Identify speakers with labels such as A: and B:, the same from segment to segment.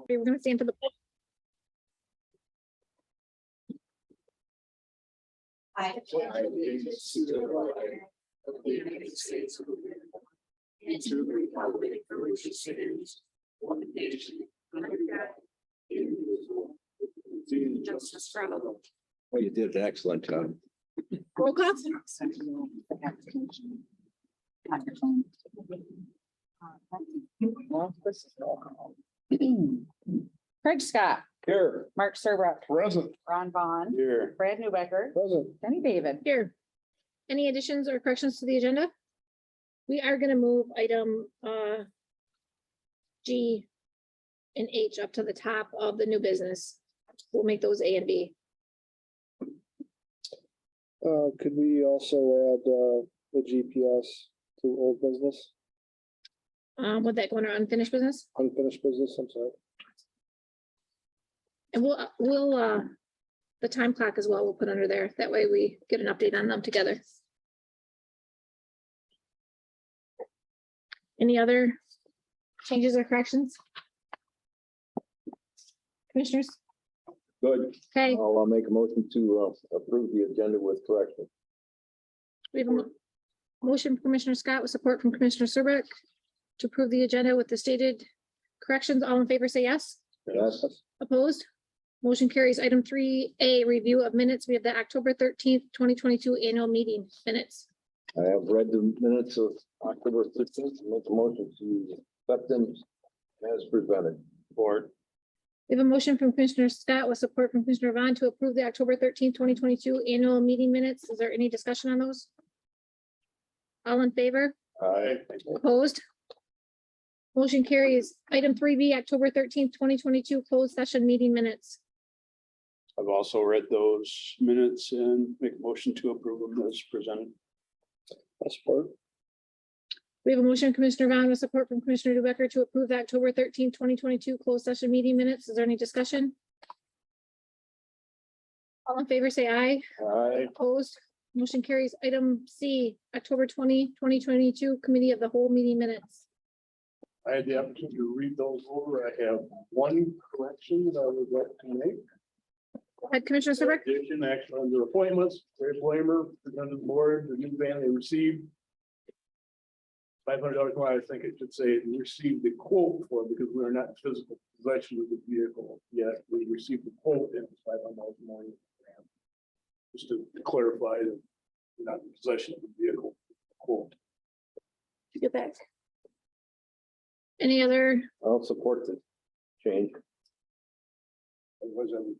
A: Okay, we're gonna stand for the pledge.
B: I pledge allegiance to the flag of the United States of America and to the republic for which it stands, one nation, under God, indivisible, with justice for all.
C: Well, you did an excellent job.
A: Roll call.
D: Craig Scott,
C: Here.
D: Mark Serbrook,
C: Present.
D: Ron Vaughn,
C: Here.
D: Brad Newbecker,
C: Present.
D: Jenny David.
A: Here. Any additions or corrections to the agenda? We are gonna move item G and H up to the top of the new business. We'll make those A and B.
E: Could we also add, the GPS to old business,
A: Would that go under unfinished business?
E: unfinished business, I'm sorry.
A: And we'll the time clock as well, we'll put under there. That way we get an update on them together. Any other changes or corrections? Commissioners?
C: Good.
A: Okay,
C: I'll make a motion to approve the agenda with correction.
A: we have a motion from Commissioner Scott with support from Commissioner Serbrook to approve the agenda with the stated corrections. All in favor, say yes.
C: Yes.
A: Opposed? Motion carries. Item 3A, review of minutes. We have the October 13th, 2022 annual meeting minutes.
C: I have read the minutes of October 15th, make a motion to accept them as presented. Board.
A: We have a motion from Commissioner Scott with support from Commissioner Vaughn to approve the October 13th, 2022 annual meeting minutes. Is there any discussion on those? All in favor?
C: Aye.
A: Opposed? Motion carries. Item 3B, October 13th, 2022 closed session meeting minutes.
F: I've also read those minutes and make a motion to approve them as presented.
E: I'll support.
A: We have a motion, Commissioner Vaughn, with support from Commissioner Newbecker to approve the October 13th, 2022 closed session meeting minutes. Is there any discussion? All in favor, say aye.
C: Aye.
A: Opposed? Motion carries. Item C, October 2022 Committee of the Whole meeting minutes.
F: I had the opportunity to read those over. I have one correction that I would like to make.
A: Go ahead, Commissioner Serbrook.
F: Addition, action under appointments, Ray Blamer, presented to the board, the new van they received. $500 more, I think it should say received the quote for, because we are not in physical possession of the vehicle yet. We received the quote and it's $500 more. Just to clarify that we're not in possession of the vehicle quote.
A: Get that. Any other?
C: I'll support the change.
F: Otherwise, I would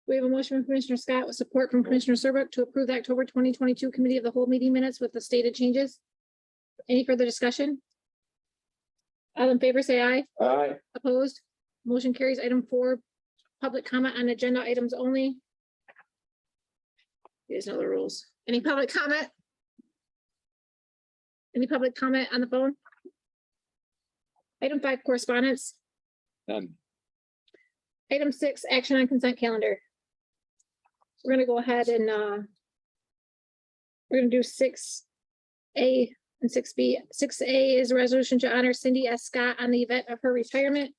A: We have a motion from Commissioner Scott with support from Commissioner Serbrook to approve the October 2022 Committee of the Whole meeting minutes with the stated changes. Any further discussion? All in favor, say aye.
C: Aye.
A: Opposed? Motion carries. Item 4, public comment on agenda items only. You guys know the rules. Any public comment? Any public comment on the phone? Item 5, correspondence.
C: None.
A: Item 6, action on consent calendar. We're gonna go ahead and we're gonna do 6A and 6B. 6A is a resolution to honor Cindy S. Scott on the event of her retirement.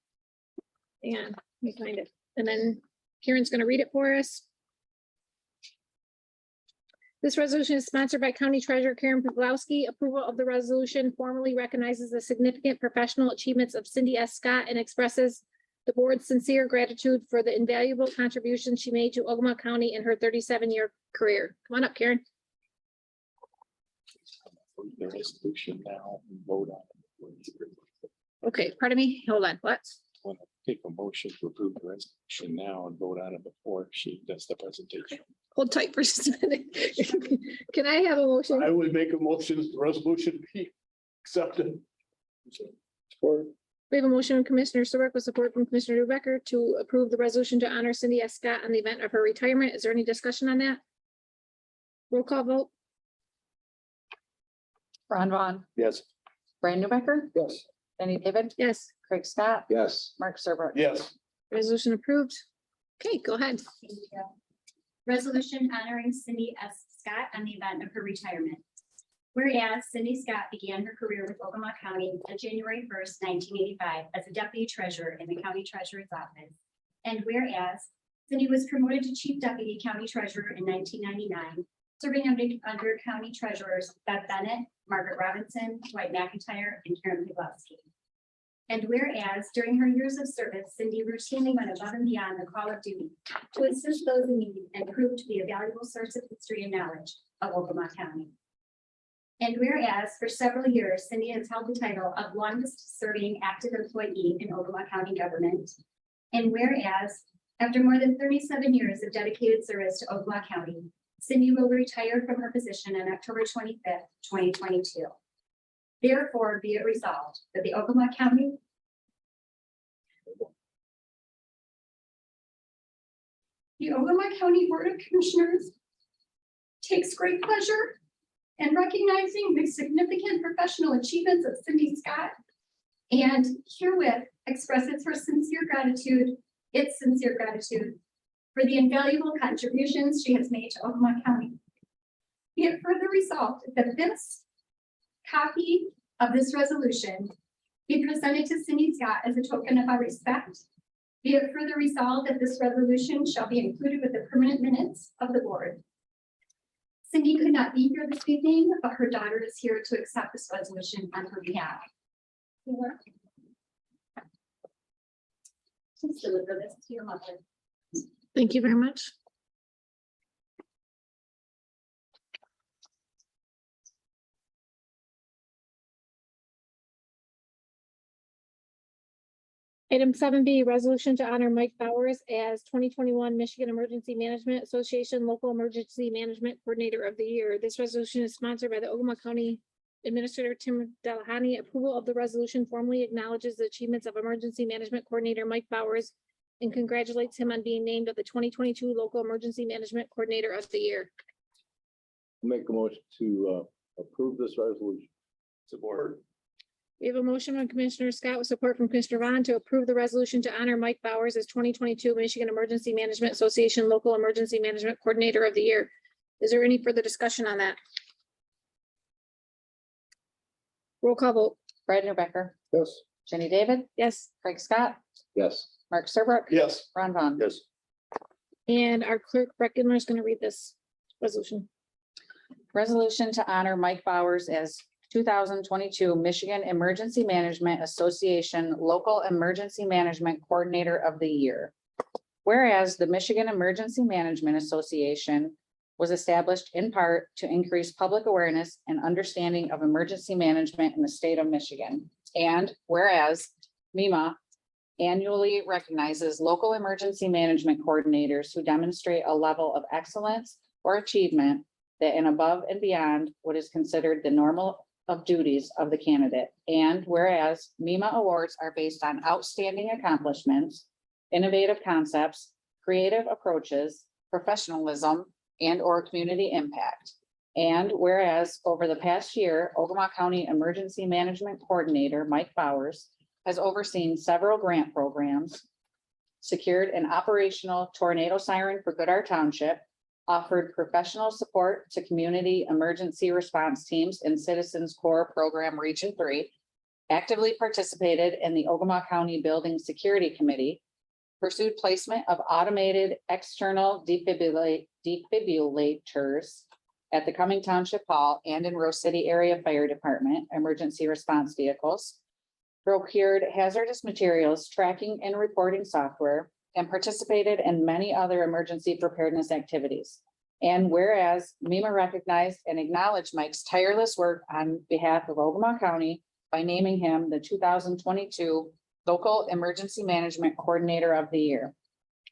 A: Hang on, let me find it. And then Karen's gonna read it for us. This resolution is sponsored by County Treasurer Karen Pawlowski. Approval of the resolution formally recognizes the significant professional achievements of Cindy S. Scott and expresses the board's sincere gratitude for the invaluable contributions she made to Ogemaw County in her 37-year career. Come on up, Karen.
C: The resolution now and vote on it.
A: Okay, pardon me. Hold on. What?
C: Want to take a motion to approve the resolution now and vote on it before she does the presentation.
A: Hold tight for just a minute. Can I have a motion?
F: I would make a motion the resolution be accepted.
E: Support.
A: We have a motion from Commissioner Serbrook with support from Commissioner Newbecker to approve the resolution to honor Cindy S. Scott on the event of her retirement. Is there any discussion on that? Roll call vote.
D: Ron Vaughn,
C: Yes.
D: Brad Newbecker,
E: Yes.
D: Jenny David,
A: Yes,
D: Craig Scott,
C: Yes.
D: Mark Serbrook.
F: Yes.
A: resolution approved. Okay, go ahead.
B: Resolution honoring Cindy S. Scott on the event of her retirement.
G: Whereas Cindy Scott began her career with Ogemaw County on January 1st, 1985, as a deputy treasurer in the county treasurer's office. And whereas Cindy was promoted to chief deputy county treasurer in 1999, serving under county treasurers Beth Bennett, Margaret Robinson, Dwight McIntyre, and Karen Pawlowski. And whereas during her years of service, Cindy routinely went above and beyond the call of duty to assist those in need and proved to be a valuable source of history and knowledge of Ogemaw County. And whereas for several years, Cindy has held the title of longest serving active employee in Ogemaw County government. And whereas after more than 37 years of dedicated service to Ogemaw County, Cindy will retire from her position on October 25th, 2022. Therefore, be it resolved that the Ogemaw County Board of Commissioners takes great pleasure in recognizing the significant professional achievements of Cindy Scott and herewith expresses its sincere gratitude for the invaluable contributions she has made to Ogemaw County. Be it further resolved that this copy of this resolution be presented to Cindy Scott as a token of our respect. Be it further resolved that this resolution shall be included with the permanent minutes of the board. Cindy could not be here this evening, but her daughter is here to accept this resolution on her behalf. Please deliver this to your mother.
A: Thank you very much. Item 7B, resolution to honor Mike Bowers as 2021 Michigan Emergency Management Association Local Emergency Management Coordinator of the Year. This resolution is sponsored by the Ogemaw County Administrator Tim Delahoney. Approval of the resolution formally acknowledges the achievements of Emergency Management Coordinator Mike Bowers and congratulates him on being named the 2022 Local Emergency Management Coordinator of the Year.
C: Make a motion to approve this resolution. Support.
A: We have a motion from Commissioner Scott with support from Commissioner Vaughn to approve the resolution to honor Mike Bowers as 2022 Michigan Emergency Management Association Local Emergency Management Coordinator of the Year. Is there any further discussion on that? Roll call vote.
D: Brad Newbecker,
E: Yes.
D: Jenny David,
A: Yes.
D: Craig Scott,
C: Yes.
D: Mark Serbrook.
F: Yes.
D: Ron Vaughn.
C: Yes.
A: And our clerk Breckenridge is going to read this resolution.
D: Resolution to honor Mike Bowers as 2022 Michigan Emergency Management Association Local Emergency Management Coordinator of the Year. Whereas the Michigan Emergency Management Association was established in part to increase public awareness and understanding of emergency management in the state of Michigan. And whereas MEMA annually recognizes local emergency management coordinators who demonstrate a level of excellence or achievement that and above and beyond what is considered the normal of duties of the candidate. And whereas MEMA awards are based on outstanding accomplishments, innovative concepts, creative approaches, professionalism, and or community impact. And whereas over the past year, Ogemaw County Emergency Management Coordinator Mike Bowers has overseen several grant programs, secured an operational tornado siren for Goodar Township, offered professional support to community emergency response teams in Citizens Corps Program Region 3, actively participated in the Ogemaw County Building Security Committee, pursued placement of automated external defibrillators at the Cumming Township Hall and in Rose City Area Fire Department emergency response vehicles, procured hazardous materials tracking and reporting software, and participated in many other emergency preparedness activities. And whereas MEMA recognized and acknowledged Mike's tireless work on behalf of Ogemaw County by naming him the 2022 Local Emergency Management Coordinator of the Year.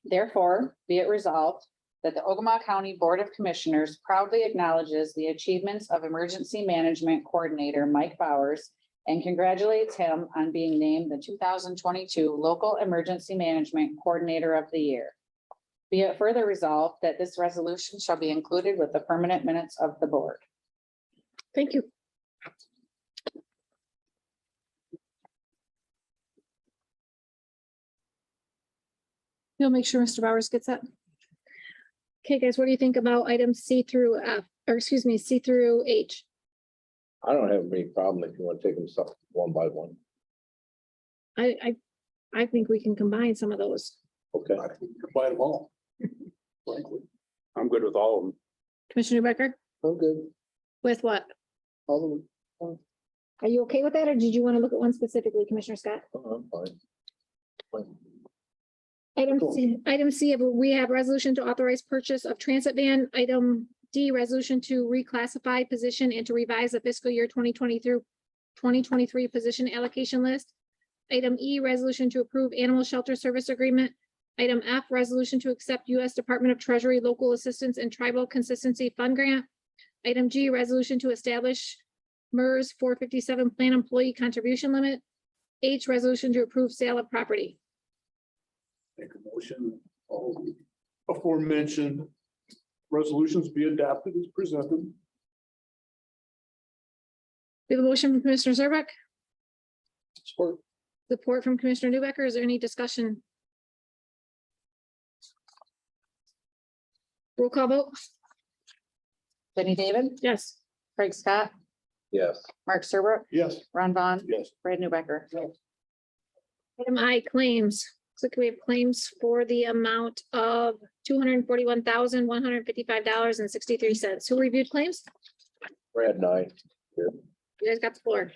D: Therefore, be it resolved that the Ogemaw County Board of Commissioners proudly acknowledges the achievements of Emergency Management Coordinator Mike Bowers and congratulates him on being named the 2022 Local Emergency Management Coordinator of the Year. Be it further resolved that this resolution shall be included with the permanent minutes of the board.
A: Thank you. You'll make sure Mr. Bowers gets that. Okay, guys, what do you think about items C through F, or excuse me, C through H?
C: I don't have any problem if you want to take them stuff one by one.
A: I think we can combine some of those.
C: Okay.
F: I think we can buy them all. Frankly.
B: I'm good with all of them.
A: Commissioner Becker,
E: I'm good.
A: with what?
E: All of them.
A: Are you okay with that, or did you want to look at one specifically, Commissioner Scott?
C: I'm fine. Fine.
A: Item C, we have resolution to authorize purchase of transit van. Item D, resolution to reclassify position and to revise the fiscal year 2020 through 2023 position allocation list. Item E, resolution to approve animal shelter service agreement. Item F, resolution to accept U.S. Department of Treasury Local Assistance and Tribal Consistency Fund Grant. Item G, resolution to establish MERS 457 plan employee contribution limit. H, resolution to approve sale of property.
F: Make a motion, all the aforementioned resolutions be adopted as presented.
A: We have a motion from Commissioner Serbuk,
E: Support.
A: support from Commissioner Newbecker. Is there any discussion? Roll call vote?
D: Jenny David,
A: Yes.
D: Craig Scott,
C: Yes.
D: Mark Serbrook,
F: Yes.
D: Ron Vaughn,
F: Yes.
D: Brad Newbecker.
A: Item I, claims. Looks like we have claims for the amount of $241,155.63. Who reviewed claims?
C: Brad and I.
A: You guys got the floor.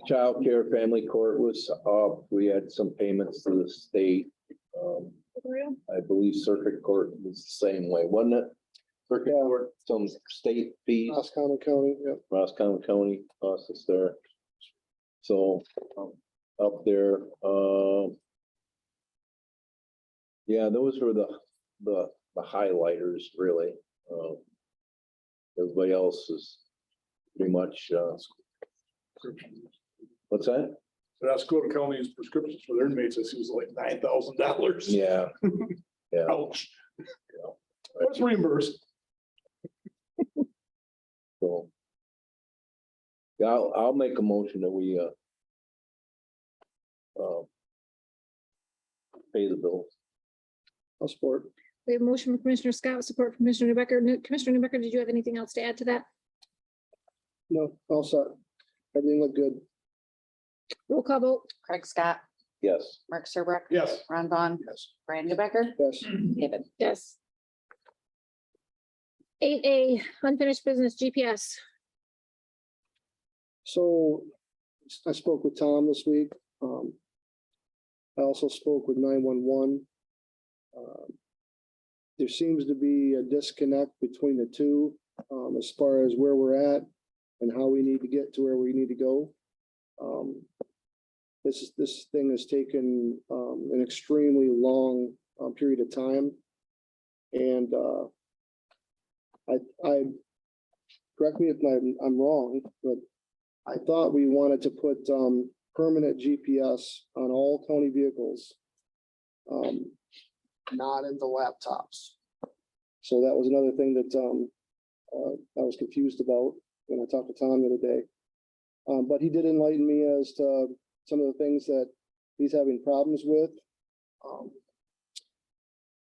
C: Child care family court was up. We had some payments to the state. I believe circuit court was the same way, wasn't it? Circuit
E: Yeah.
C: court, some state fees,
E: Roscommon County, yeah.
C: Roscommon County cost us there. So up there, yeah, those were the highlighters really. Everybody else is pretty much, what's that?
F: Osceola County's prescriptions for their inmates, I see was like $9,000.
C: Yeah, yeah.
F: Ouch. That's reimbursed.
C: So. Yeah, I'll make a motion that we pay the bill.
E: I'll support.
A: We have a motion from Commissioner Scott, support from Commissioner Newbecker. Commissioner Newbecker, did you have anything else to add to that?
E: No, all set. Everything looked good.
A: Roll call vote?
D: Craig Scott,
C: Yes.
D: Mark Serbrook,
F: Yes.
D: Ron Vaughn,
F: Yes.
D: Brad Newbecker,
E: Yes.
D: David.
A: Yes. 8A, unfinished business, GPS.
E: So I spoke with Tom this week. I also spoke with 911. There seems to be a disconnect between the two, as far as where we're at and how we need to get to where we need to go. This thing has taken an extremely long period of time. And I correct me if I'm wrong, but I thought we wanted to put permanent GPS on all county vehicles, not into laptops. So that was another thing that I was confused about when I talked to Tom the other day. But he did enlighten me as to some of the things that he's having problems with.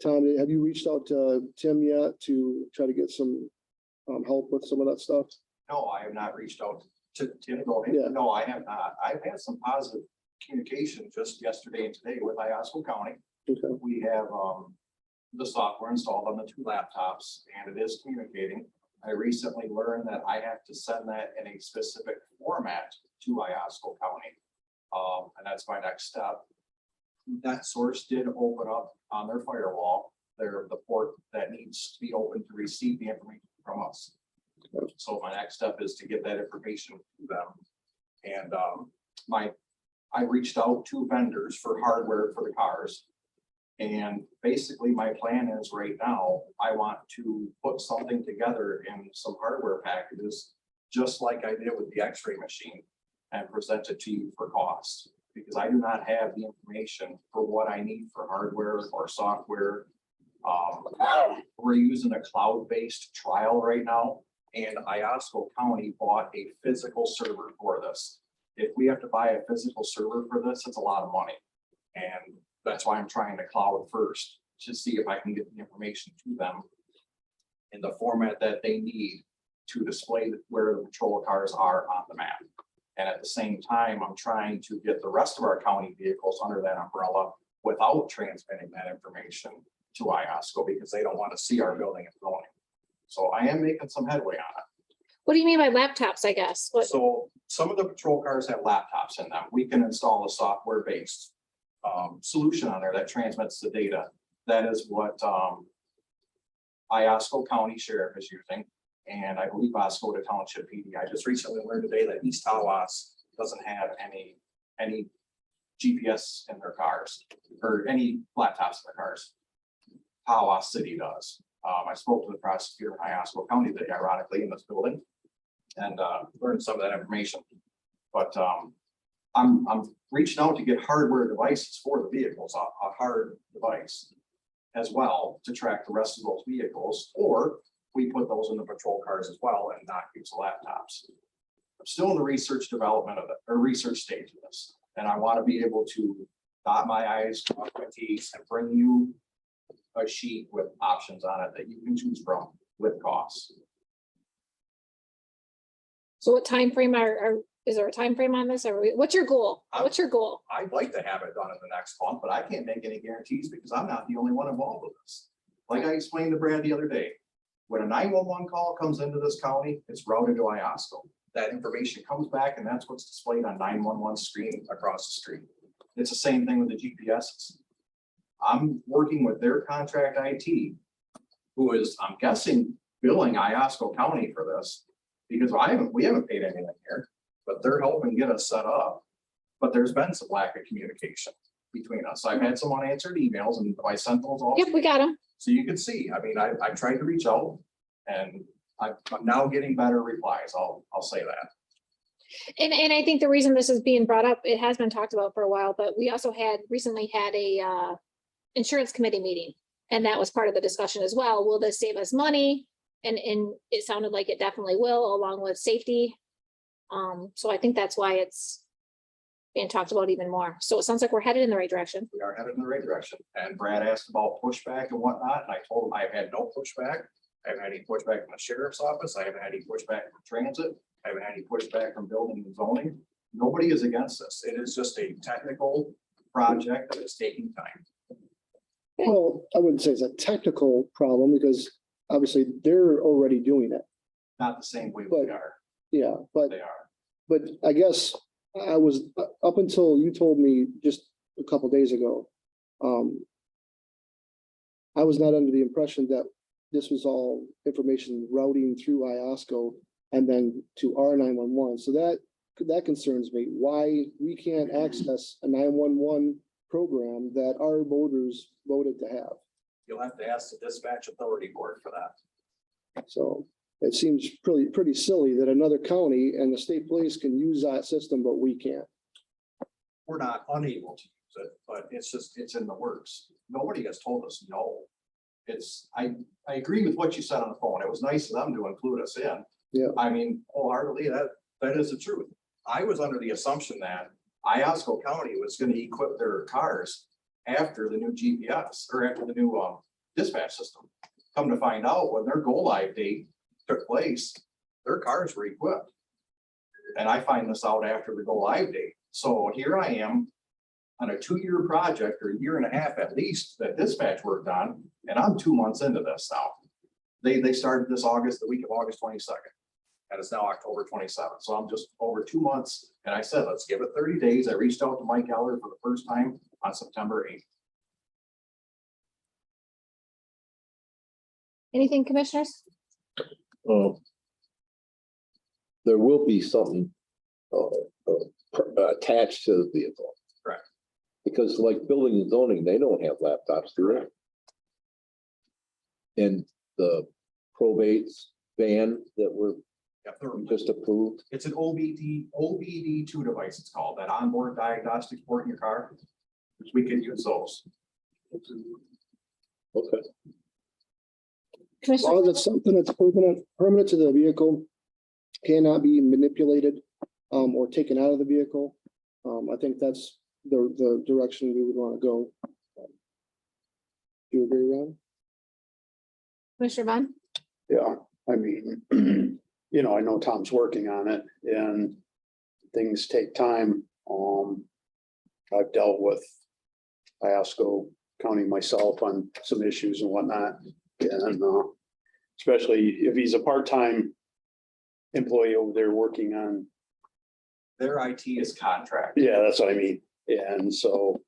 E: Tom, have you reached out to Tim yet to try to get some help with some of that stuff?
H: No, I have not reached out to Tim. No,
E: Yeah.
H: no, I have not. I've had some positive communication just yesterday and today with Iosco County.
E: Okay.
H: We have the software installed on the two laptops and it is communicating. I recently learned that I have to send that in a specific format to Iosco County. And that's my next step. That source did open up on their firewall, the port that needs to be open to receive the information from us. So my next step is to get that information to them. And I reached out to vendors for hardware for the cars. And basically my plan is right now, I want to put something together in some hardware packages, just like I did with the X-ray machine, and present it to you for cost. Because I do not have the information for what I need for hardware or software. We're using a cloud-based trial right now, and Iosco County bought a physical server for this. If we have to buy a physical server for this, it's a lot of money. And that's why I'm trying to cloud first, to see if I can get the information to them in the format that they need to display where the patrol cars are on the map. And at the same time, I'm trying to get the rest of our county vehicles under that umbrella without transmitting that information to IOSCO because they don't want to see our building and zoning. So I am making some headway on it.
A: What do you mean by laptops, I guess? What,
H: So some of the patrol cars have laptops in them. We can install a software-based solution on there that transmits the data. That is what Iosco County Sheriff is using. And I believe Oscoda Township PD. I just recently learned today that East Tawas doesn't have any GPS in their cars or any laptops in their cars. Tawas City does. I spoke to the prosecutor in Iosco County that ironically in this building and learned some of that information. But I'm reaching out to get hardware devices for the vehicles, a hard device as well to track the rest of those vehicles, or we put those in the patrol cars as well and not use the laptops. I'm still in the research development of it, or research stage of this, and I want to be able to dot my i's, cross my t's, and bring you a sheet with options on it that you can choose from with costs.
A: so what time frame is there a time frame on this? Or what's your goal? What's your goal?
H: I'd like to have it done in the next month, but I can't make any guarantees because I'm not the only one involved with this. Like I explained to Brad the other day, when a 911 call comes into this county, it's routed to IOSCO. That information comes back and that's what's displayed on 911 screen across the street. It's the same thing with the GPSs. I'm working with their contract IT, who is, I'm guessing, billing Iosco County for this, because we haven't paid anything here, but they're helping get us set up. But there's been some lack of communication between us. I've had some unanswered emails and I sent those all.
A: Yep, we got them.
H: So you can see, I mean, I tried to reach out and I'm now getting better replies. I'll say that.
A: And I think the reason this is being brought up, it has been talked about for a while, but we also recently had a insurance committee meeting. And that was part of the discussion as well. Will this save us money? And it sounded like it definitely will, along with safety. So I think that's why it's being talked about even more. So it sounds like we're headed in the right direction.
H: We are headed in the right direction. And Brad asked about pushback and whatnot, and I told him I've had no pushback. I haven't had any pushback from the sheriff's office. I haven't had any pushback from transit. I haven't had any pushback from building and zoning. Nobody is against this. It is just a technical project that is taking time.
E: Well, I wouldn't say it's a technical problem because obviously they're already doing it.
H: Not the same way we
E: But-
H: are.
E: Yeah, but
H: They are.
E: I guess I was, up until you told me just a couple days ago, I was not under the impression that this was all information routing through IOSCO and then to our 911. So that concerns me, why we can't access a 911 program that our voters voted to have.
H: You'll have to ask the dispatch authority board for that.
E: So it seems pretty silly that another county and the state police can use that system, but we can't.
H: We're not unable to use it, but it's in the works. Nobody has told us no. I agree with what you said on the phone. It was nice of them to include us in.
E: Yeah.
H: I mean, wholeheartedly, that is the truth. I was under the assumption that Iosco County was going to equip their cars after the new GPS or after the new dispatch system. Come to find out, when their go live date took place, their cars were equipped. And I find this out after the go live date. So here I am on a 2-year project or a year and a half at least that dispatch worked on, and I'm 2 months into this now. They started this the week of August 22nd, and it's now October 27th. So I'm just over 2 months, and I said, let's give it 30 days. I reached out to Mike Eller for the first time on September 8th.
A: Anything, commissioners?
C: There will be something attached to the vehicle.
H: Correct.
C: Because like building and zoning, they don't have laptops, do they? And the probates van that were
H: Yep, they're-
C: just approved,
H: It's an OBD2 device, it's called, that onboard diagnostic port in your car. We can use those.
C: okay.
E: As long as
A: Commissioner,
E: it's something that's permanent to the vehicle, cannot be manipulated or taken out of the vehicle. I think that's the direction we would want to go. Do you agree, Ron?
A: Commissioner Vaughn?
B: Yeah, I mean,
I: I know Tom's working on it and things take time. I've dealt with Iosco County myself on some issues and whatnot. And especially if he's a part-time employee over there working on,
H: Their IT is contracted.
I: yeah, that's what I mean. And so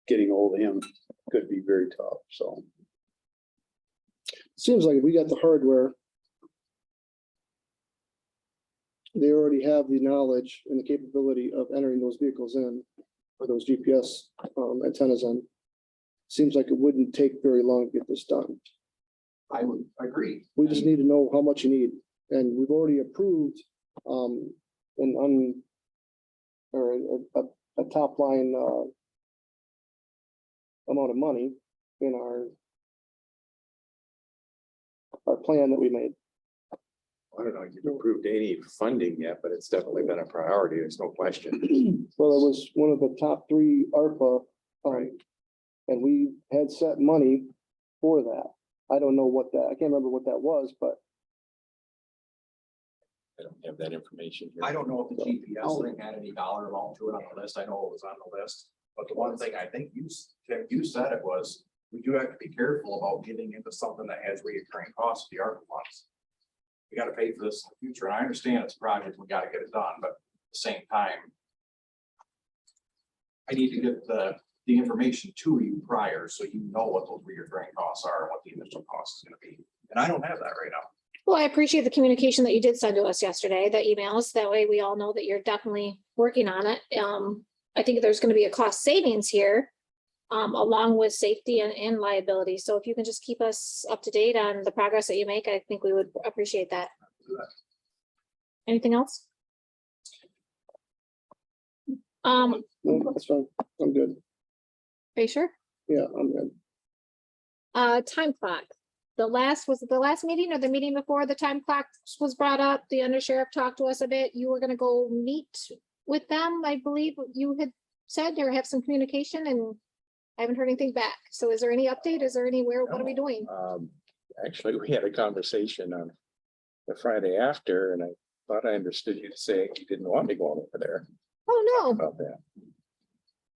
I: getting hold of him could be very tough, so.
E: Seems like if we got the hardware, they already have the knowledge and the capability of entering those vehicles in, or those GPS antennas in. Seems like it wouldn't take very long to get this done.
H: I would agree.
E: We just need to know how much you need, and we've already approved or a top line amount of money in our plan that we made.
J: I don't know if you've approved any funding yet, but it's definitely been a priority. There's no question.
E: Well, it was one of the top 3 ARPA, and we had set money for that. I don't know what that, I can't remember what that was, but
J: I don't have that information here.
H: I don't know if the GPS thing had any dollar amount to it on the list. I know it was on the list. But the one thing I think Tim, you said it was, we do have to be careful about getting into something that has recurring costs, the ARPA funds. We gotta pay for this in the future. And I understand it's a project, we gotta get it done, but at the same time, I need to get the information to you prior, so you know what those recurring costs are and what the initial cost is gonna be. And I don't have that right now.
A: Well, I appreciate the communication that you did send to us yesterday, the emails. That way we all know that you're definitely working on it. I think there's going to be a cost savings here, along with safety and liability. So if you can just keep us up to date on the progress that you make, I think we would appreciate that. Anything else?
E: no, that's fine. I'm good.
A: Are you sure?
E: Yeah, I'm good.
A: Time clock. Was it the last meeting or the meeting before the time clock was brought up? The undersheriff talked to us a bit. You were gonna go meet with them, I believe you had said, or have some communication, and I haven't heard anything back. So is there any update? Is there anywhere, what are we doing?
J: Actually, we had a conversation on the Friday after, and I thought I understood you to say you didn't want me going over there
A: Oh, no,
J: about that.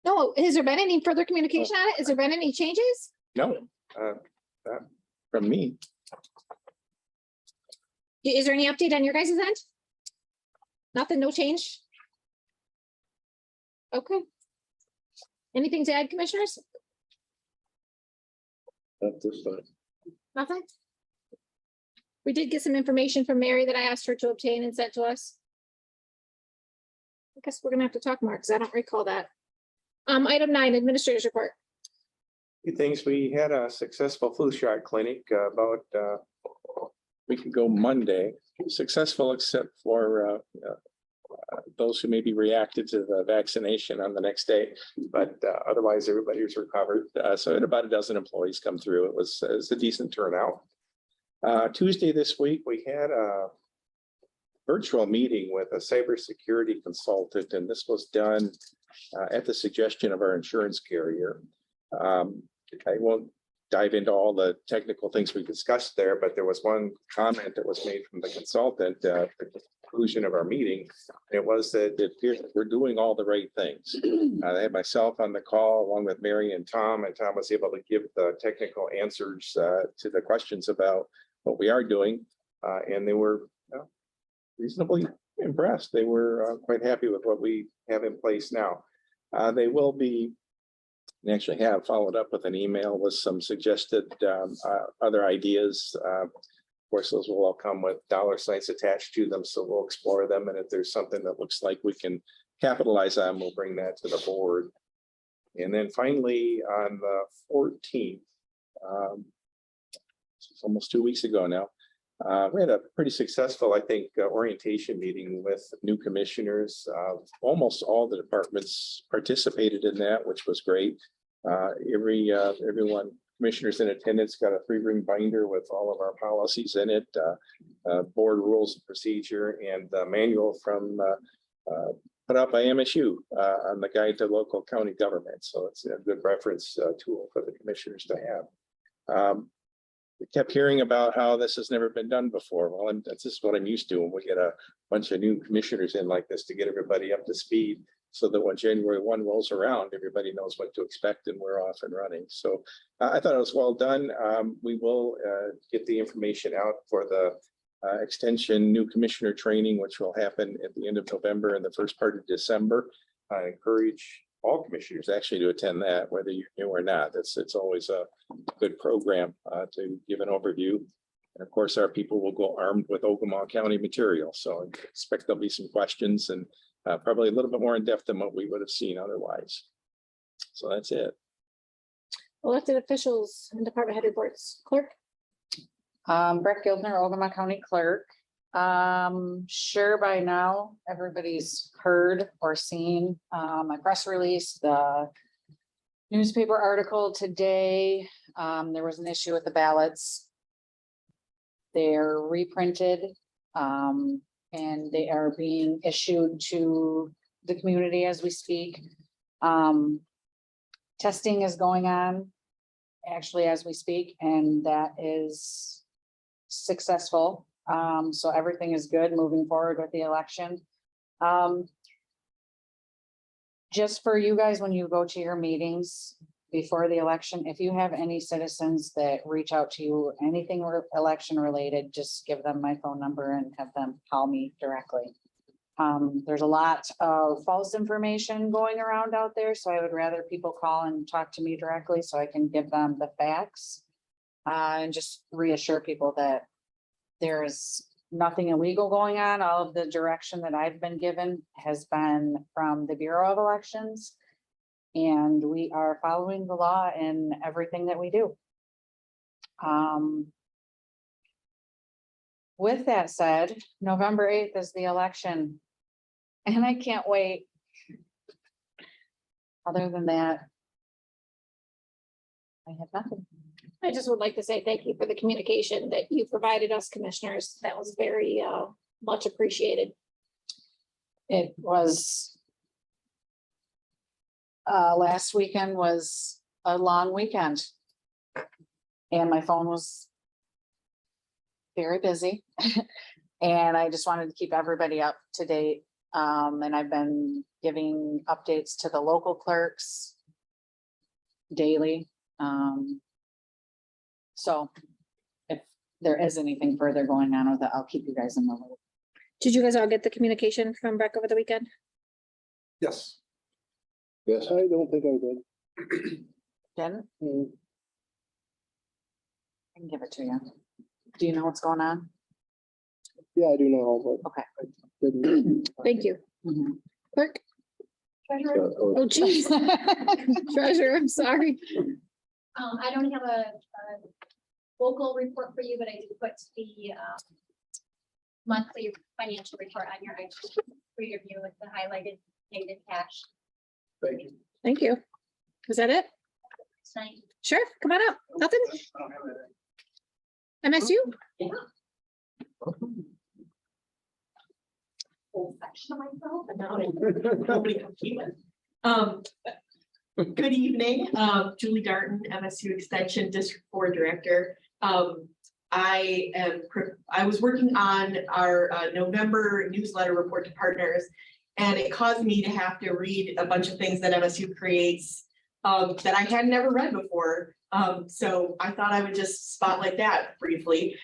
A: no. Has there been any further communication on it? Has there been any changes?
J: No, not from me.
A: Is there any update on your guys' end? Nothing, no change? Okay. Anything to add, commissioners?
C: That's this time.
A: Nothing? We did get some information from Mary that I asked her to obtain and sent to us. I guess we're gonna have to talk more, because I don't recall that. Item 9, administrators report.
J: Few things. We had a successful flu shot clinic about a week ago Monday. Successful except for those who maybe reacted to the vaccination on the next day, but otherwise everybody was recovered. So had about a dozen employees come through. It was a decent turnout. Tuesday this week, we had a virtual meeting with a cybersecurity consultant, and this was done at the suggestion of our insurance carrier. I won't dive into all the technical things we discussed there, but there was one comment that was made from the consultant at the conclusion of our meeting. It was that it appears that we're doing all the right things. I had myself on the call along with Mary and Tom was able to give the technical answers to the questions about what we are doing. And they were reasonably impressed. They were quite happy with what we have in place now. They will be, and actually have followed up with an email with some suggested other ideas. Of course, those will all come with dollar signs attached to them, so we'll explore them. And if there's something that looks like we can capitalize on, we'll bring that to the board. And then finally, on the 14th, it's almost 2 weeks ago now, we had a pretty successful, I think, orientation meeting with new commissioners. Almost all the departments participated in that, which was great. Everyone, commissioners in attendance, got a 3-ring binder with all of our policies in it, board rules of procedure, and the manual from put out by MSU on the guide to local county government. So it's a good reference tool for the commissioners to have. we kept hearing about how this has never been done before. Well, that's just what I'm used to when we get a bunch of new commissioners in like this to get everybody up to speed. So that when January 1 rolls around, everybody knows what to expect and we're off and running. So I thought it was well done. We will get the information out for the extension new commissioner training, which will happen at the end of November and the first part of December. I encourage all commissioners actually to attend that, whether you're new or not. It's always a good program to give an overview. And of course, our people will go armed with Ogemaw County material. So I expect there'll be some questions and probably a little bit more in depth than what we would have seen otherwise. So that's it.
A: Elected officials and department head reports. Clerk?
D: Brett Gildner, Ogemaw County Clerk. Sure by now, everybody's heard or seen my press release, the newspaper article today. There was an issue with the ballots. They're reprinted and they are being issued to the community as we speak. Testing is going on actually as we speak, and that is successful. So everything is good moving forward with the election. Just for you guys, when you go to your meetings before the election, if you have any citizens that reach out to you, anything election related, just give them my phone number and have them call me directly. There's a lot of false information going around out there, so I would rather people call and talk to me directly so I can give them the facts and just reassure people that there's nothing illegal going on. All of the direction that I've been given has been from the Bureau of Elections, and we are following the law in everything that we do. With that said, November 8th is the election, and I can't wait. Other than that, I have nothing.
A: I just would like to say thank you for the communication that you provided us commissioners. That was very much appreciated.
D: It was last weekend was a long weekend. And my phone was very busy. And I just wanted to keep everybody up to date. And I've been giving updates to the local clerks daily. So if there is anything further going on with it, I'll keep you guys in the loop.
A: Did you guys all get the communication from Breck over the weekend?
F: Yes.
C: Yes.
E: I don't think I did.
D: Jen,
E: Mm,
D: I can give it to you. Do you know what's going on?
E: Yeah, I do know, but.
D: Okay.
E: I didn't.
A: Thank you.
D: Mhm.
A: Clerk?
C: So,
A: Oh, geez. Treasurer, I'm sorry.
G: I don't have a local report for you, but I did put the monthly financial report on your item for your view with the highlighted dated cash
F: Thank you.
A: Thank you. Is that it?
G: tonight.
A: Sure, come on up. Nothing?
F: I don't have that.
A: MSU?
K: Whole section of myself, and now nobody compete with. Good evening, Julie Darton, MSU Extension District 4 Director. I was working on our November newsletter report to partners, and it caused me to have to read a bunch of things that MSU creates that I had never read before. So I thought I would just spotlight that briefly.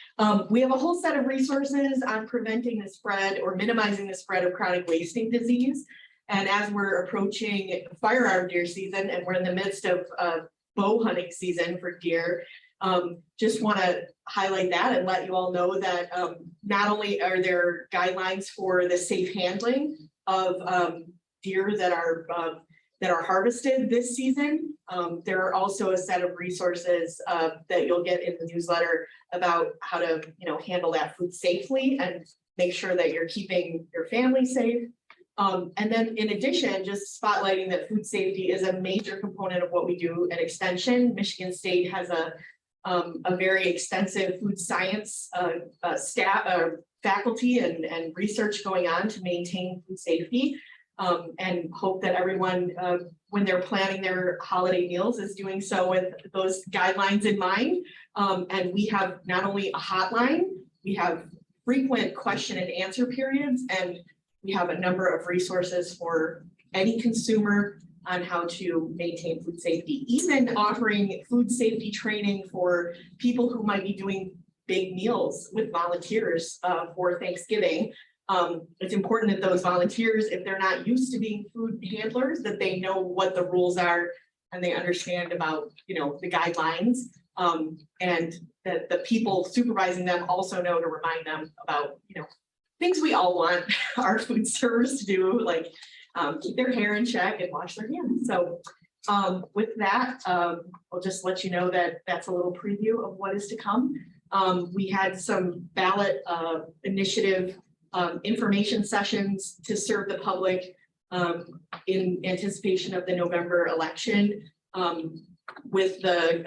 K: We have a whole set of resources on preventing the spread or minimizing the spread of chronic wasting disease. And as we're approaching firearm deer season and we're in the midst of bow hunting season for deer, just want to highlight that and let you all know that not only are there guidelines for the safe handling of deer that are harvested this season, there are also a set of resources that you'll get in the newsletter about how to, handle that food safely and make sure that you're keeping your family safe. And then in addition, just spotlighting that food safety is a major component of what we do at Extension. Michigan State has a very extensive food science staff, faculty and research going on to maintain food safety. and hope that everyone, when they're planning their holiday meals, is doing so with those guidelines in mind. And we have not only a hotline, we have frequent question and answer periods, and we have a number of resources for any consumer on how to maintain food safety, even offering food safety training for people who might be doing big meals with volunteers for Thanksgiving. It's important that those volunteers, if they're not used to being food handlers, that they know what the rules are and they understand about, the guidelines. And that the people supervising them also know to remind them about, things we all want our food servers to do, like keep their hair in check and wash their hands. So with that, I'll just let you know that that's a little preview of what is to come. We had some ballot initiative information sessions to serve the public in anticipation of the November election with the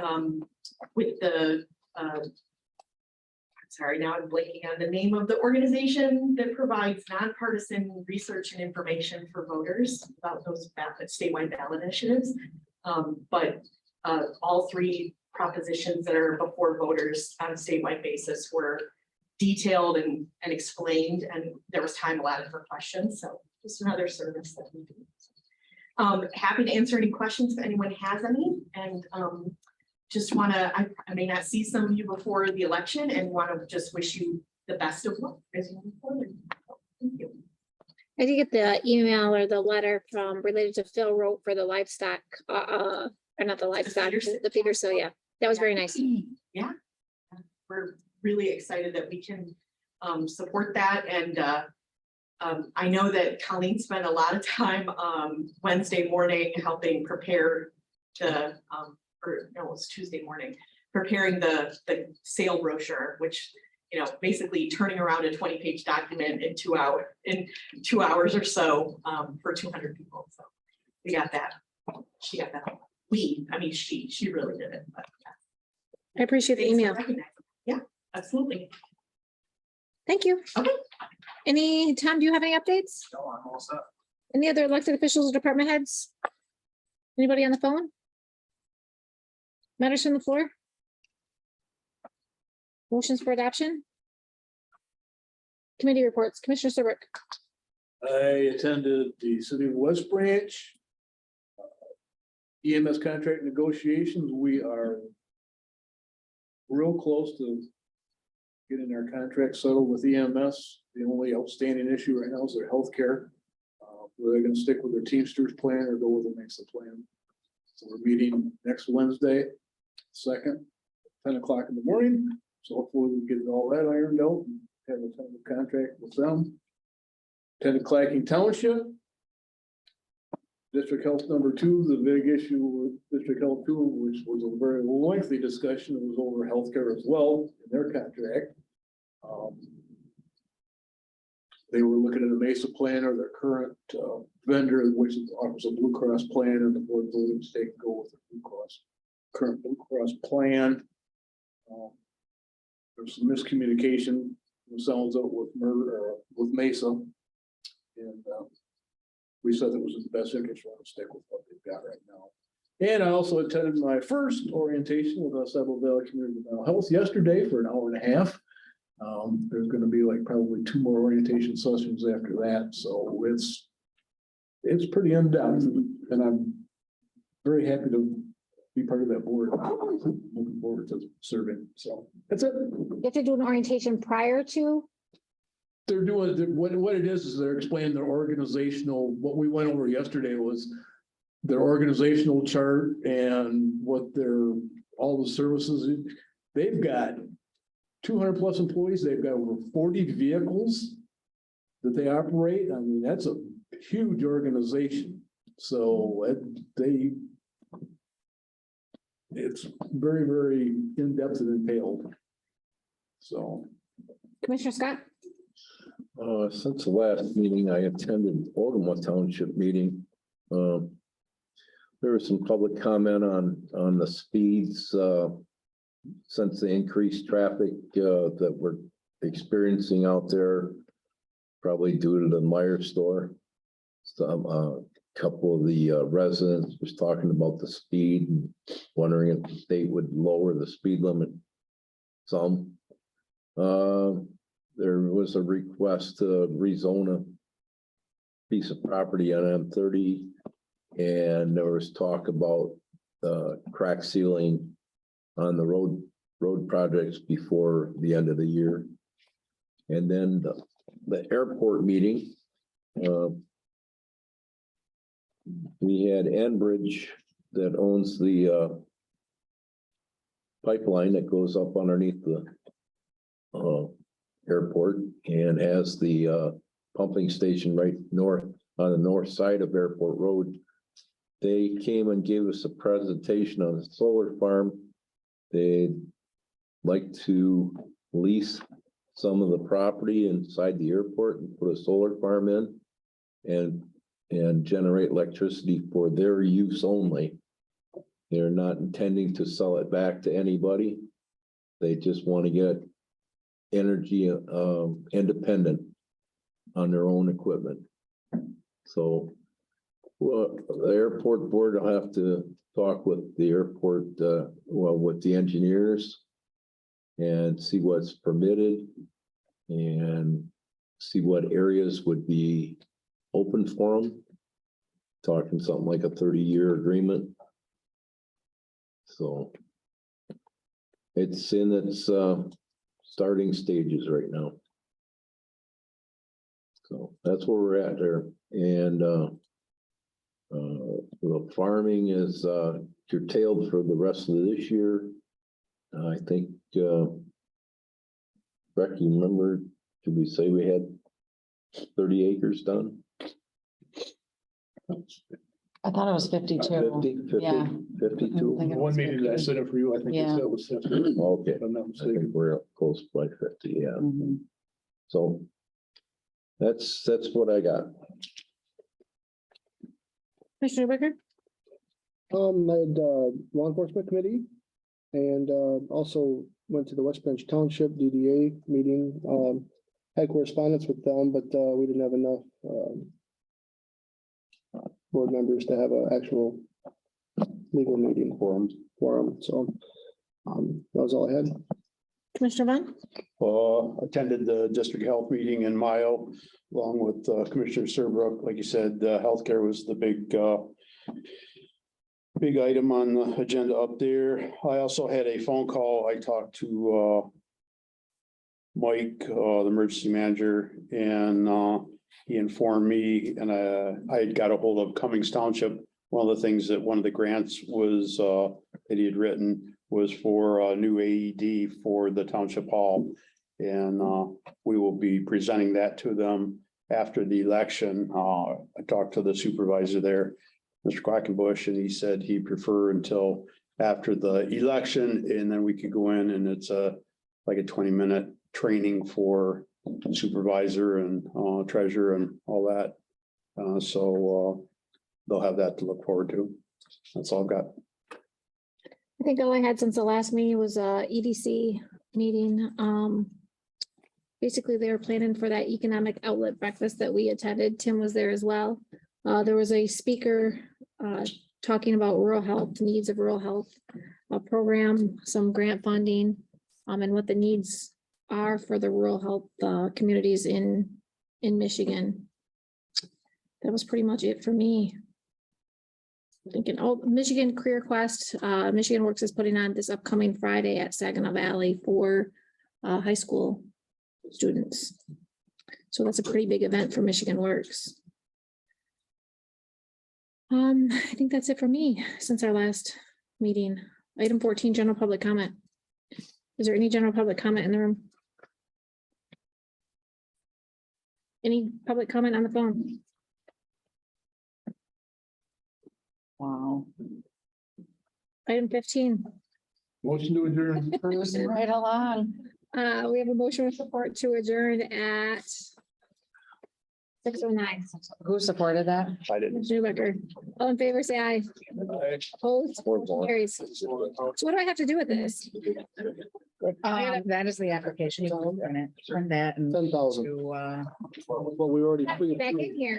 K: sorry, now I'm blanking on the name of the organization that provides nonpartisan research and information for voters about those statewide ballot initiatives. But all three propositions that are before voters on a statewide basis were detailed and explained, and there was time allotted for questions. So just another service that we do. Happy to answer any questions if anyone has any, and just want to, I may not see some of you before the election and want to just wish you the best of luck as you move forward. Thank you.
A: I did get the email or the letter from related to Phil wrote for the livestock, or not the livestock, the feeder. So yeah, that was very nice.
K: Yeah, we're really excited that we can support that. And I know that Colleen spent a lot of time Wednesday morning helping prepare the, or no, it was Tuesday morning, preparing the sale brochure, which, basically turning around a 20-page document in 2 hours or so for 200 people. So we got that. She got that. She really did it. But, yeah.
A: I appreciate the
K: Thanks for
A: email.
K: recognizing. Yeah, absolutely.
A: Thank you.
K: Okay.
A: Tom, do you have any updates?
H: No, I'm all set.
A: Any other elected officials or department heads? Anybody on the phone? Matters from the floor? Motions for adoption? Committee reports. Commissioner Serbrook.
F: I attended the City of West Branch EMS contract negotiations. We are real close to getting our contract settled with EMS. The only outstanding issue right now is their healthcare. Whether they're going to stick with their Teamsters plan or go with the Mesa plan. So we're meeting next Wednesday, 2nd, 10 o'clock in the morning. So hopefully we can get all that ironed out and have a tentative contract with them. Attended Clacking Township. District Health number 2, the big issue with District Health 2, which was a very lengthy discussion, it was over healthcare as well in their contract. They were looking at a Mesa plan or their current vendor, which offers a Blue Cross plan, and the board voted to go with the current Blue Cross plan. There's some miscommunication, sounds out with Mesa, and we said it was in the best interest for them to stick with what they've got right now. And I also attended my first orientation with Sable Valley Community Mental Health yesterday for an hour and a half. There's going to be probably 2 more orientation sessions after that, so it's pretty in-depth, and I'm very happy to be part of that board. Looking forward to serving. So that's it.
A: You have to do an orientation prior to?
F: They're doing what it is they're explaining their organizational, what we went over yesterday was their organizational chart and what all the services. They've got 200 plus employees. They've got over 40 vehicles that they operate. I mean, that's a huge organization. So it's very, very in-depth and entailed. So.
A: Commissioner Scott?
C: Since the last meeting, I attended Ogemaw Township meeting. There was some public comment on the speeds, since the increased traffic, that we're experiencing out there, probably due to the Meyer store. some, couple of the residents was talking about the speed and wondering if the state would lower the speed limit some. There was a request to rezone a piece of property on M30. And there was talk about crack sealing on the road projects before the end of the year. And then the airport meeting. We had Enbridge that owns the pipeline that goes up underneath the airport and has the pumping station right north on the north side of Airport Road. They came and gave us a presentation on a solar farm. They'd like to lease some of the property inside the airport and put a solar farm in and generate electricity for their use only. They're not intending to sell it back to anybody. They just want to get energy independent on their own equipment. So, well, the airport board will have to talk with the airport, with the engineers and see what's permitted and see what areas would be open for them. Talking something like a 30-year agreement. So it's in its starting stages right now. So that's where we're at there. And the farming is curtailed for the rest of this year. I think Becky, remember, did we say we had 30 acres done?
D: I thought it was 52.
C: 50,
D: Yeah.
C: 52?
D: I think it
F: One
D: was
F: meeting that I
D: 50.
F: set up for you, I think
D: Yeah.
F: that was set. If
C: Okay,
F: I'm not
C: I think
F: mistaken.
C: we're close by 50, yeah.
D: Mhm.
C: So that's what I got.
A: Commissioner Wicker?
E: I had law enforcement committee and also went to the West Branch Township DDA meeting. Had correspondence with them, but we didn't have enough board members to have an actual legal meeting for them. So that was all I had.
A: Commissioner Vaughn?
I: Attended the district health meeting in Mayo along with Commissioner Serbrook. Like you said, healthcare was the big item on the agenda up there. I also had a phone call. I talked to Mike, the emergency manager, and he informed me, and I had got a hold of Cummings Township. One of the things that one of the grants was that he had written was for a new AED for the township hall. And we will be presenting that to them after the election. I talked to the supervisor there, Mr. Quackenbush, and he said he preferred until after the election, and then we could go in, and it's like a 20-minute training for supervisor and treasurer and all that. So they'll have that to look forward to. That's all I've got.
A: I think all I had since the last meeting was EDC meeting. Basically, they were planning for that economic outlet breakfast that we attended. Tim was there as well. There was a speaker talking about rural health, needs of rural health program, some grant funding, and what the needs are for the rural health communities in Michigan. That was pretty much it for me. Thinking, Michigan Career Quest, Michigan Works is putting on this upcoming Friday at Saginaw Valley for high school students. So that's a pretty big event for Michigan Works. I think that's it for me since our last meeting. Item 14, general public comment. Is there any general public comment in the room? Any public comment on the phone?
D: Wow.
A: Item 15.
F: Motion to adjourn.
D: Cruising right along.
A: We have a motion with support to adjourn at 6:09.
D: Who supported that?
I: I didn't.
A: Commissioner Becker, all in favor, say aye. Opposed, motion carries. So what do I have to do with this?
D: That is the application. You will print it, print that and
E: 10,000.
D: to,
E: Well, we already.
A: Back in here.